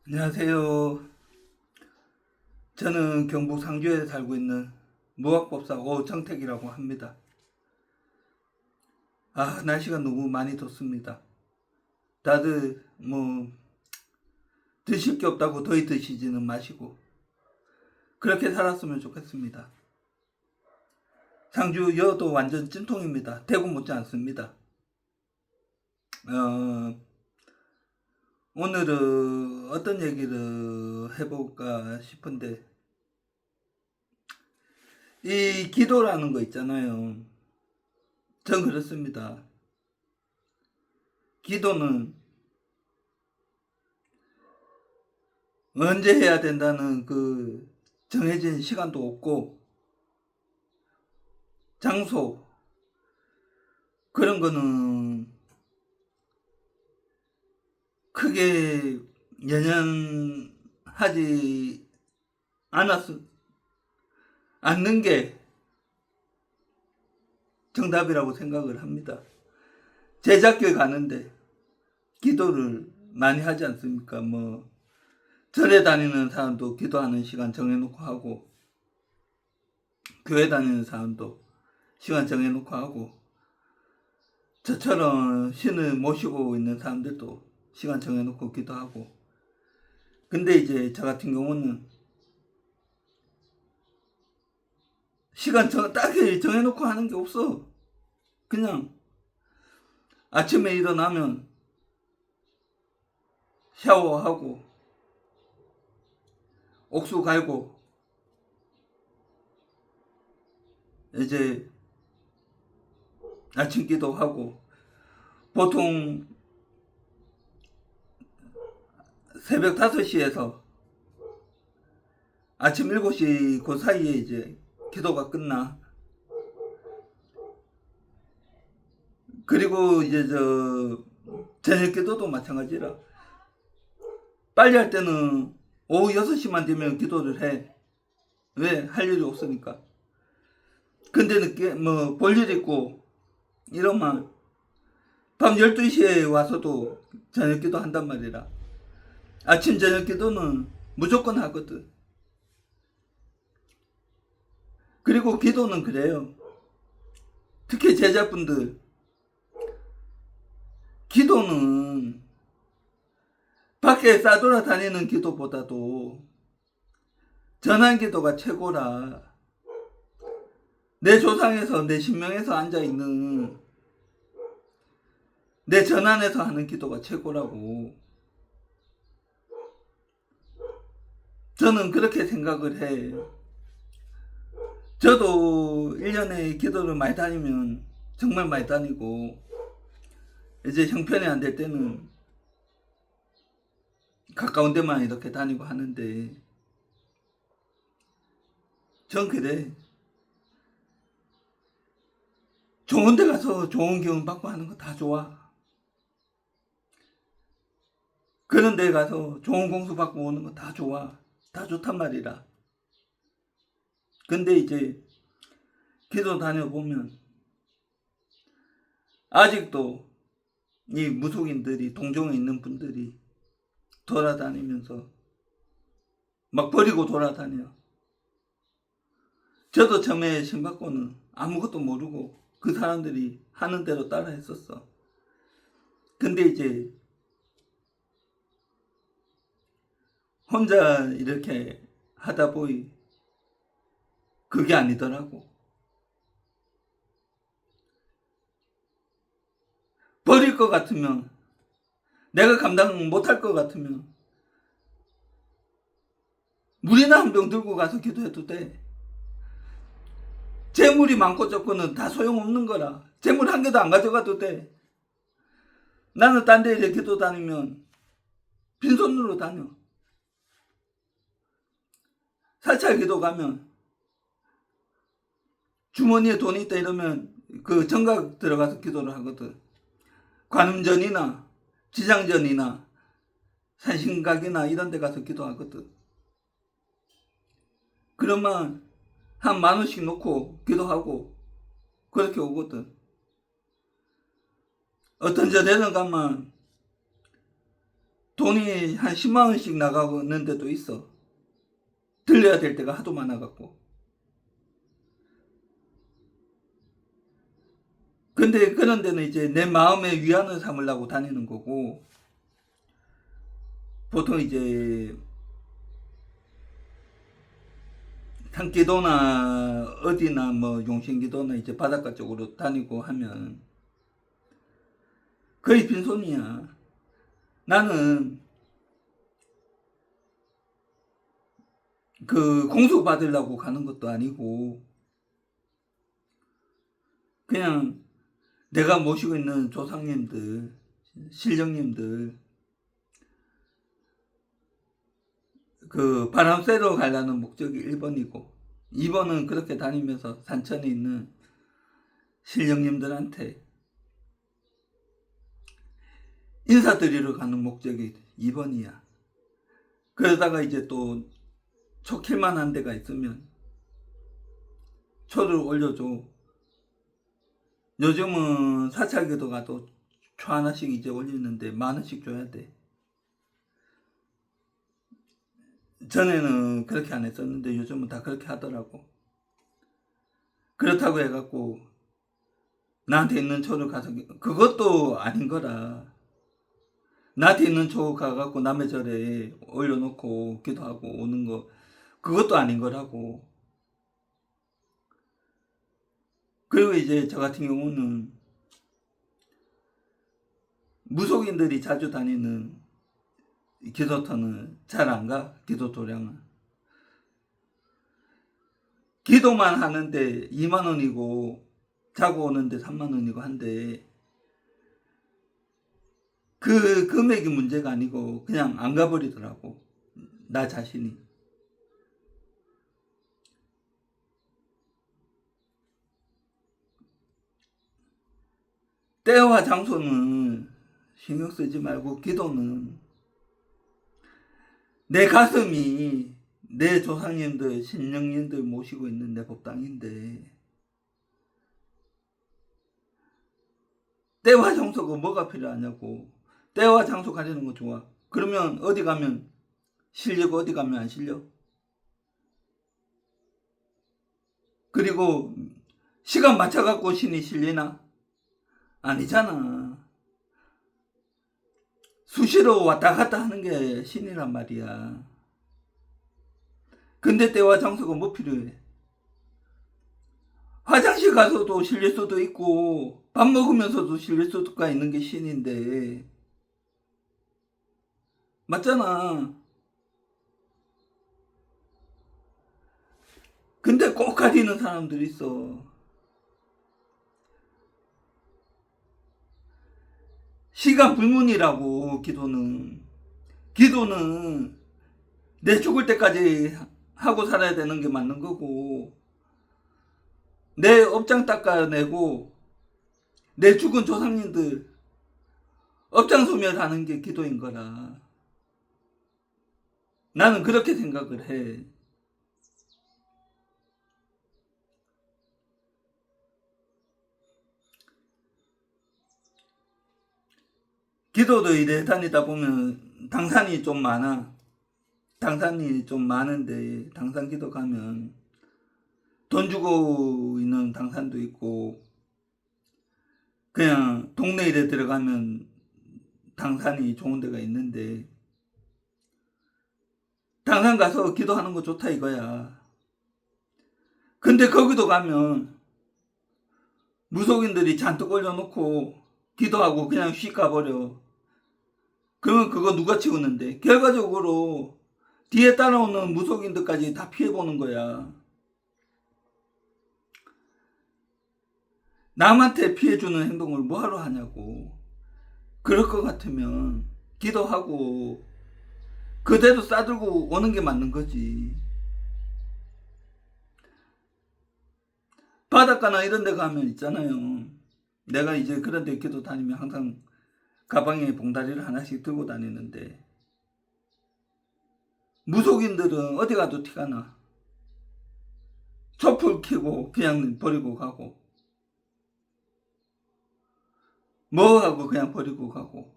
안녕하세요. 저는 경북 상주에 살고 있는 무학법사 오정택이라고 합니다. 날씨가 너무 많이 덥습니다. 다들 드실 게 없다고 더위 드시지는 마시고 그렇게 살았으면 좋겠습니다. 상주 여도 완전 찜통입니다. 대구 못지 않습니다. 어, 오늘은 어떤 얘기를 해볼까 싶은데, 이 기도라는 거 있잖아요. 전 그렇습니다. 기도는 언제 해야 된다는 그 정해진 시간도 없고, 장소, 그런 거는 크게 연연하지 않는 게 정답이라고 생각을 합니다. 제작교회 가는데 기도를 많이 하지 않습니까? 절에 다니는 사람도 기도하는 시간 정해놓고 하고, 교회 다니는 사람도 시간 정해놓고 하고, 저처럼 신을 모시고 있는 사람들도 시간 정해놓고 기도하고. 근데 이제 저 같은 경우는 시간 딱히 정해놓고 하는 게 없어. 그냥 아침에 일어나면 샤워하고 옥수 갈고 이제 아침 기도하고, 보통 새벽 5시에서 아침 7시 그 사이에 이제 기도가 끝나. 그리고 이제 저녁 기도도 마찬가지라. 빨리 할 때는 오후 6시만 되면 기도를 해. 왜? 할 일이 없으니까. 근데 늦게 볼 일 있고 이러면 밤 12시에 와서도 저녁 기도 한단 말이라. 아침 저녁 기도는 무조건 하거든. 그리고 기도는 그래요. 특히 제자분들, 기도는 밖에 싸돌아다니는 기도보다도 전한 기도가 최고라. 내 조상에서, 내 신명에서 앉아있는 내 전안에서 하는 기도가 최고라고. 저는 그렇게 생각을 해. 저도 1년에 기도를 많이 다니면 정말 많이 다니고, 이제 형편이 안 될 때는 가까운 데만 이렇게 다니고 하는데, 전 그래. 좋은 데 가서 좋은 기운 받고 하는 거 다 좋아. 그런 데 가서 좋은 공수 받고 오는 거 다 좋아. 다 좋단 말이라. 근데 이제 기도 다녀보면 아직도 이 무속인들이, 동종에 있는 분들이 돌아다니면서 막 버리고 돌아다녀. 저도 처음에 신받고는 아무것도 모르고 그 사람들이 하는 대로 따라 했었어. 근데 이제 혼자 이렇게 하다 보니 그게 아니더라고. 버릴 것 같으면, 내가 감당 못할 것 같으면 물이나 한 병 들고 가서 기도해도 돼. 재물이 많고 적고는 다 소용없는 거라. 재물 한 개도 안 가져가도 돼. 나는 딴 데 이제 기도 다니면 빈손으로 다녀. 사찰 기도 가면 주머니에 돈이 있다 이러면 그 정각 들어가서 기도를 하거든. 관음전이나 지장전이나 산신각이나 이런 데 가서 기도하거든. 그러면 한 10,000원씩 놓고 기도하고 그렇게 오거든. 어떤 절에는 가면 돈이 한 10만 원씩 나가는 데도 있어. 들려야 될 때가 하도 많아갖고. 근데 그런 데는 이제 내 마음의 위안을 삼으려고 다니는 거고, 보통 이제 산기도나 어디나 뭐 용신기도나 이제 바닷가 쪽으로 다니고 하면 거의 빈손이야. 나는 그 공수 받으려고 가는 것도 아니고, 그냥 내가 모시고 있는 조상님들, 신령님들, 그 바람 쐬러 가려는 목적이 1번이고, 2번은 그렇게 다니면서 산천에 있는 신령님들한테 인사드리러 가는 목적이 2번이야. 그러다가 이제 또 초킬만한 데가 있으면 초를 올려줘. 요즘은 사찰기도 가도 초 하나씩 이제 올리는데 10,000원씩 줘야 돼. 전에는 그렇게 안 했었는데 요즘은 다 그렇게 하더라고. 그렇다고 해갖고 나한테 있는 초를 가서, 그것도 아닌 거라. 나한테 있는 초 가갖고 남의 절에 올려놓고 기도하고 오는 거, 그것도 아닌 거라고. 그리고 이제 저 같은 경우는 무속인들이 자주 다니는 기도터는 잘 안 가. 기도도량은 기도만 하는데 2만 원이고 자고 오는데 3만 원이고 한데, 그 금액이 문제가 아니고 그냥 안 가버리더라고, 나 자신이. 때와 장소는 신경 쓰지 말고, 기도는 내 가슴이 내 조상님들, 신령님들 모시고 있는 내 법당인데, 때와 장소가 뭐가 필요하냐고. 때와 장소 가리는 거 좋아. 그러면 어디 가면 실리고 어디 가면 안 실려? 그리고 시간 맞춰갖고 신이 실리나? 아니잖아. 수시로 왔다 갔다 하는 게 신이란 말이야. 근데 때와 장소가 뭐 필요해? 화장실 가서도 실릴 수도 있고 밥 먹으면서도 실릴 수가 있는 게 신인데, 맞잖아. 근데 꼭 가리는 사람들이 있어. 시간 불문이라고. 기도는 내 죽을 때까지 하고 살아야 되는 게 맞는 거고, 내 업장 닦아내고 내 죽은 조상님들 업장 소멸하는 게 기도인 거라. 나는 그렇게 생각을 해. 기도도 이래 다니다 보면 당산이 좀 많아. 당산이 좀 많은데, 당산 기도 가면 돈 주고 있는 당산도 있고, 그냥 동네 일에 들어가면 당산이 좋은 데가 있는데, 당산 가서 기도하는 거 좋다 이거야. 근데 거기도 가면 무속인들이 잔뜩 올려놓고 기도하고 그냥 휙 가버려. 그러면 그거 누가 치우는데? 결과적으로 뒤에 따라오는 무속인들까지 다 피해보는 거야. 남한테 피해주는 행동을 뭐하러 하냐고. 그럴 것 같으면 기도하고 그대로 싸들고 오는 게 맞는 거지. 바닷가나 이런 데 가면 있잖아요. 내가 이제 그런 데 기도 다니면 항상 가방에 봉다리를 하나씩 들고 다니는데, 무속인들은 어디 가도 티가 나. 촛불 켜고 그냥 버리고 가고, 뭐 하고 그냥 버리고 가고.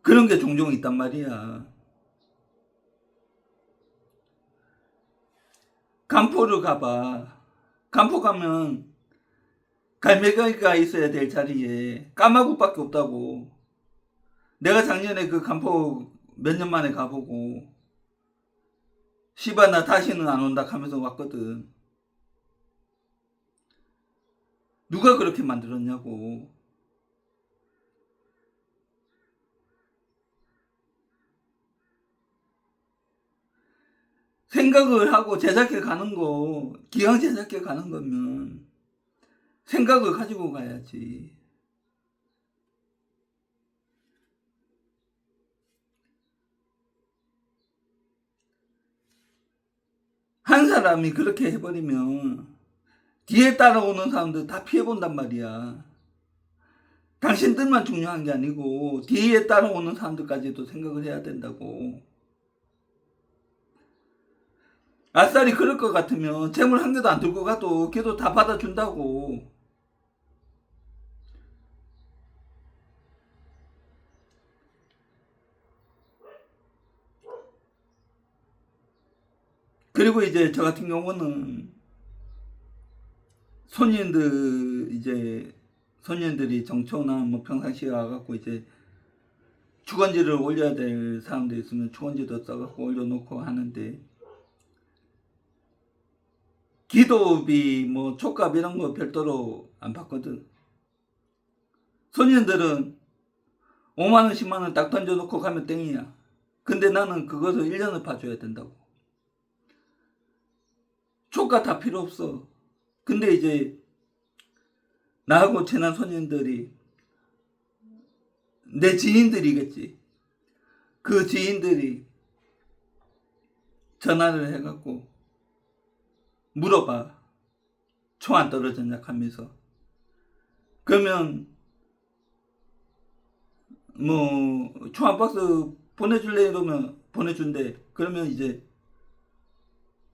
그런 게 종종 있단 말이야. 간포를 가봐. 간포 가면 갈매기가 있어야 될 자리에 까마귀밖에 없다고. 내가 작년에 그 간포 몇 년 만에 가보고 씨발 나 다시는 안 온다 하면서 왔거든. 누가 그렇게 만들었냐고. 생각을 하고 제작해 가는 거, 기왕 제작해 가는 거면 생각을 가지고 가야지. 한 사람이 그렇게 해버리면 뒤에 따라오는 사람들 다 피해본단 말이야. 당신들만 중요한 게 아니고 뒤에 따라오는 사람들까지도 생각을 해야 된다고. 아싸리 그럴 것 같으면 재물 한 개도 안 들고 가도 걔도 다 받아준다고. 그리고 이제 저 같은 경우는 손님들이 정초나 뭐 평상시에 와갖고 이제 주거지를 올려야 될 사람들 있으면 주거지도 써갖고 올려놓고 하는데, 기도비 뭐 촉값 이런 거 별도로 안 받거든. 손님들은 5만원 10만원 딱 던져놓고 가면 땡이야. 근데 나는 그것을 1년을 봐줘야 된다고. 촉값 다 필요 없어. 근데 이제 나하고 친한 손님들이 내 지인들이겠지. 그 지인들이 전화를 해갖고 물어봐. 총 안 떨어졌냐 하면서. 그러면 뭐 총 한 박스 보내줄래 이러면 보내준대. 그러면 이제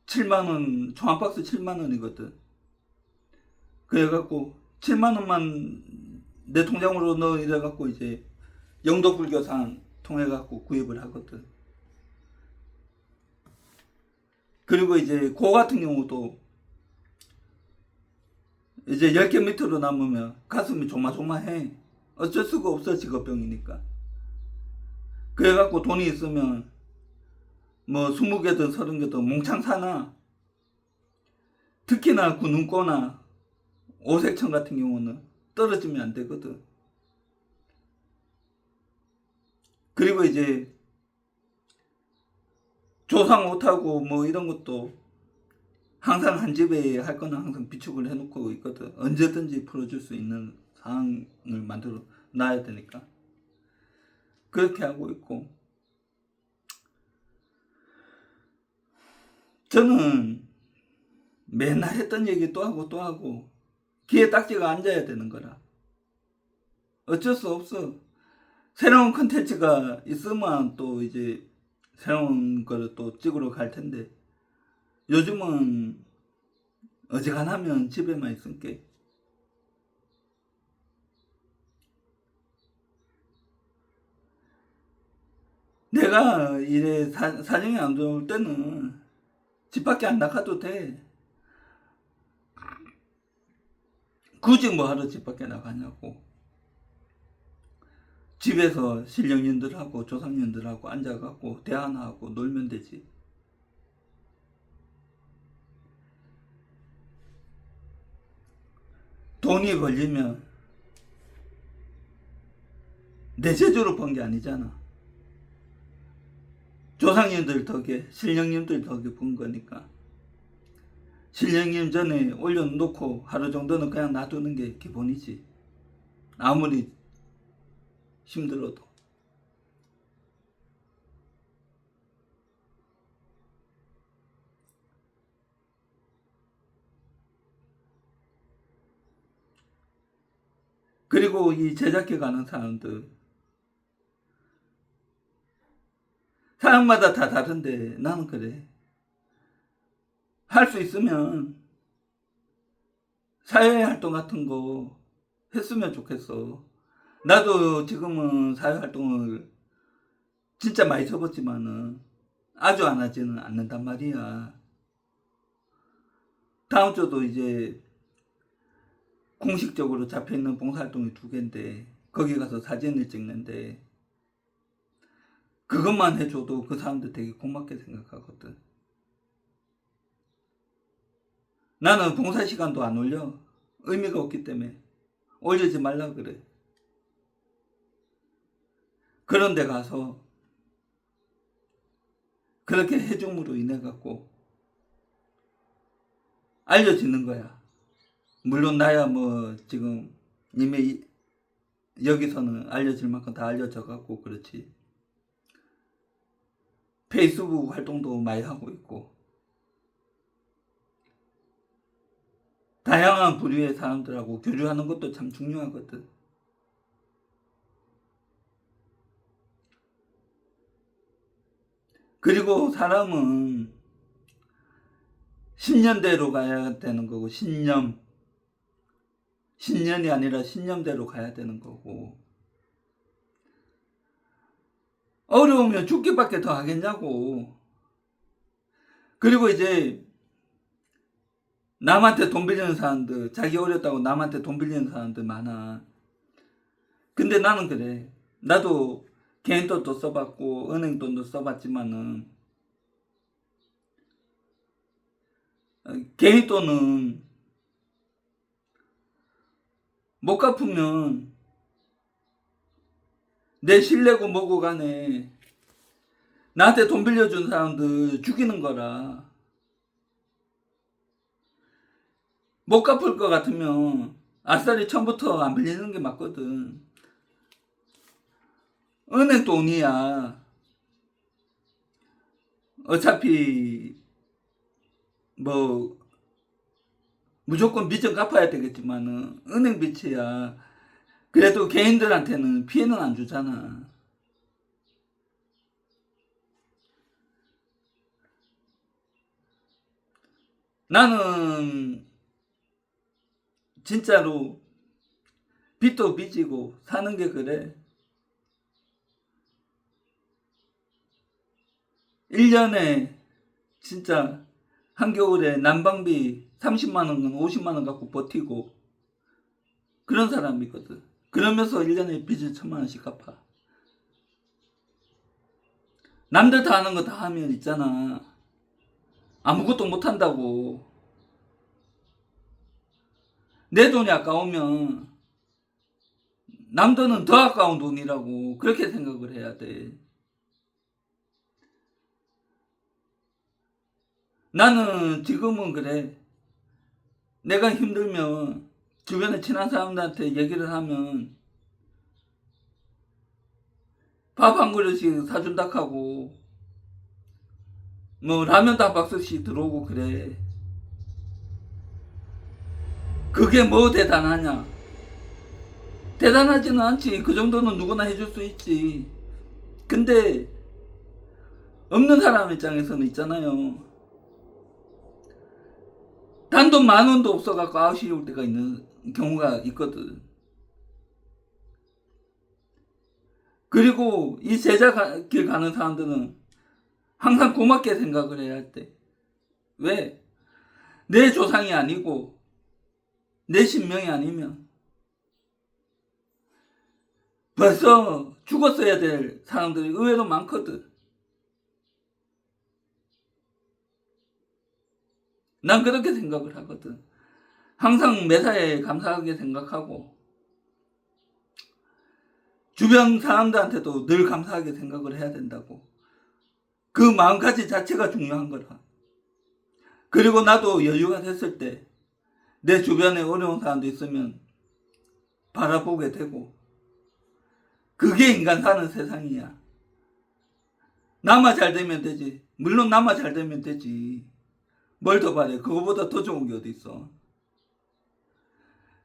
7만원, 총 한 박스 7만원이거든. 그래갖고 7만원만 내 통장으로 넣어 이래갖고 이제 영도불교산 통해갖고 구입을 하거든. 그리고 이제 고 같은 경우도 이제 10개 밑으로 남으면 가슴이 조마조마해. 어쩔 수가 없어, 직업병이니까. 그래갖고 돈이 있으면 뭐 20개든 30개든 몽창 사나. 특히나 그 눈꼬나 오색천 같은 경우는 떨어지면 안 되거든. 그리고 이제 조상 옷하고 뭐 이런 것도 항상 한 집에 할 거는 항상 비축을 해놓고 있거든. 언제든지 풀어줄 수 있는 상황을 만들어 놔야 되니까. 그렇게 하고 있고. 저는 맨날 했던 얘기 또 하고 또 하고 귀에 딱지가 앉아야 되는 거라. 어쩔 수 없어. 새로운 컨텐츠가 있으면 또 이제 새로운 거를 또 찍으러 갈 텐데, 요즘은 어지간하면 집에만 있을게. 내가 이래 사정이 안 좋을 때는 집 밖에 안 나가도 돼. 굳이 뭐 하러 집 밖에 나가냐고. 집에서 신령님들하고 조상님들하고 앉아갖고 대화나 하고 놀면 되지. 돈이 걸리면 내 재주로 번 게 아니잖아. 조상님들 덕에, 신령님들 덕에 본 거니까. 신령님 전에 올려놓고 하루 정도는 그냥 놔두는 게 기본이지. 아무리 힘들어도. 그리고 이 제작해 가는 사람들, 사람마다 다 다른데 나는 그래. 할 수 있으면 사회활동 같은 거 했으면 좋겠어. 나도 지금은 사회활동을 진짜 많이 접었지만은 아주 안 하지는 않는단 말이야. 다음 주도 이제 공식적으로 잡혀있는 봉사활동이 2개인데 거기 가서 사진을 찍는데 그것만 해줘도 그 사람들 되게 고맙게 생각하거든. 나는 봉사 시간도 안 올려. 의미가 없기 때문에 올리지 말라 그래. 그런 데 가서 그렇게 해줌으로 인해 갖고 알려지는 거야. 물론 나야 뭐 지금 이미 여기서는 알려질 만큼 다 알려져 갖고 그렇지. 페이스북 활동도 많이 하고 있고 다양한 부류의 사람들하고 교류하는 것도 참 중요하거든. 그리고 사람은 신념대로 가야 되는 거고, 신년이 아니라 신념대로 가야 되는 거고, 어려우면 죽기밖에 더 하겠냐고. 그리고 이제 남한테 돈 빌리는 사람들, 자기 어렵다고 남한테 돈 빌리는 사람들 많아. 근데 나는 그래. 나도 개인 돈도 써봤고 은행 돈도 써봤지만은 개인 돈은 못 갚으면 내 신뢰고 뭐고 간에 나한테 돈 빌려준 사람들 죽이는 거라. 못 갚을 것 같으면 아싸리 처음부터 안 빌리는 게 맞거든. 은행 돈이야. 어차피 뭐 무조건 빚은 갚아야 되겠지만은 은행 빚이야. 그래도 개인들한테는 피해는 안 주잖아. 나는 진짜로 빚도 빚이고 사는 게 그래. 1년에 진짜 한겨울에 난방비 30만 원, 50만 원 갖고 버티고 그런 사람이거든. 그러면서 1년에 빚을 1,000만 원씩 갚아. 남들 다 하는 거 다 하면 있잖아. 아무것도 못 한다고. 내 돈이 아까우면 남들은 더 아까운 돈이라고 그렇게 생각을 해야 돼. 나는 지금은 그래. 내가 힘들면 주변에 친한 사람들한테 얘기를 하면 밥 한 그릇씩 사준다 하고 뭐 라면도 한 박스씩 들어오고 그래. 그게 뭐 대단하냐? 대단하지는 않지. 그 정도는 누구나 해줄 수 있지. 근데 없는 사람 입장에서는 있잖아요. 단돈 10,000원도 없어갖고 아쉬울 때가 있는 경우가 있거든. 그리고 이 제자길 가는 사람들은 항상 고맙게 생각을 해야 할 때. 왜? 내 조상이 아니고 내 신명이 아니면 벌써 죽었어야 될 사람들이 의외로 많거든. 난 그렇게 생각을 하거든. 항상 매사에 감사하게 생각하고 주변 사람들한테도 늘 감사하게 생각을 해야 된다고. 그 마음가짐 자체가 중요한 거라. 그리고 나도 여유가 됐을 때 내 주변에 어려운 사람도 있으면 바라보게 되고 그게 인간 사는 세상이야. 나만 잘 되면 되지. 물론 나만 잘 되면 되지. 뭘 더 바래. 그거보다 더 좋은 게 어디 있어.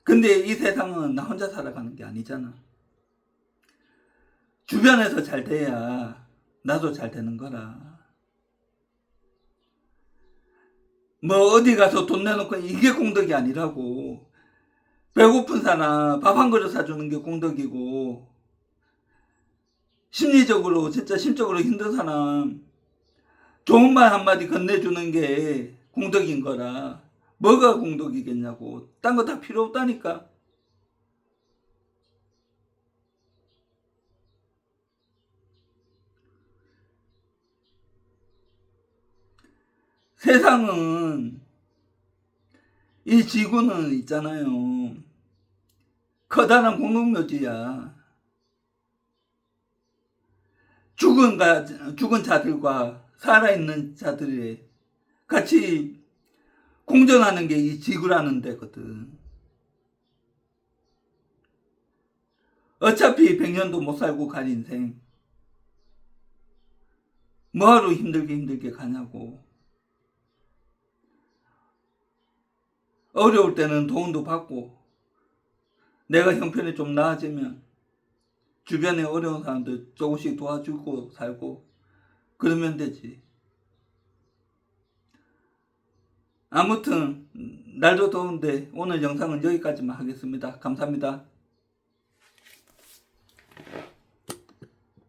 근데 이 세상은 나 혼자 살아가는 게 아니잖아. 주변에서 잘 돼야 나도 잘 되는 거라. 뭐 어디 가서 돈 내놓고 이게 공덕이 아니라고. 배고픈 사람 밥 한 그릇 사주는 게 공덕이고 심리적으로 진짜 심적으로 힘든 사람 좋은 말 한마디 건네주는 게 공덕인 거라. 뭐가 공덕이겠냐고. 딴 거 다 필요 없다니까. 세상은, 이 지구는 있잖아요. 커다란 공동묘지야. 죽은 자들과 살아있는 자들이 같이 공존하는 게 이 지구라는 데거든. 어차피 100년도 못 살고 갈 인생. 뭐하러 힘들게 가냐고. 어려울 때는 도움도 받고, 내가 형편이 좀 나아지면 주변에 어려운 사람들 조금씩 도와주고 살고 그러면 되지. 아무튼 날도 더운데 오늘 영상은 여기까지만 하겠습니다. 감사합니다.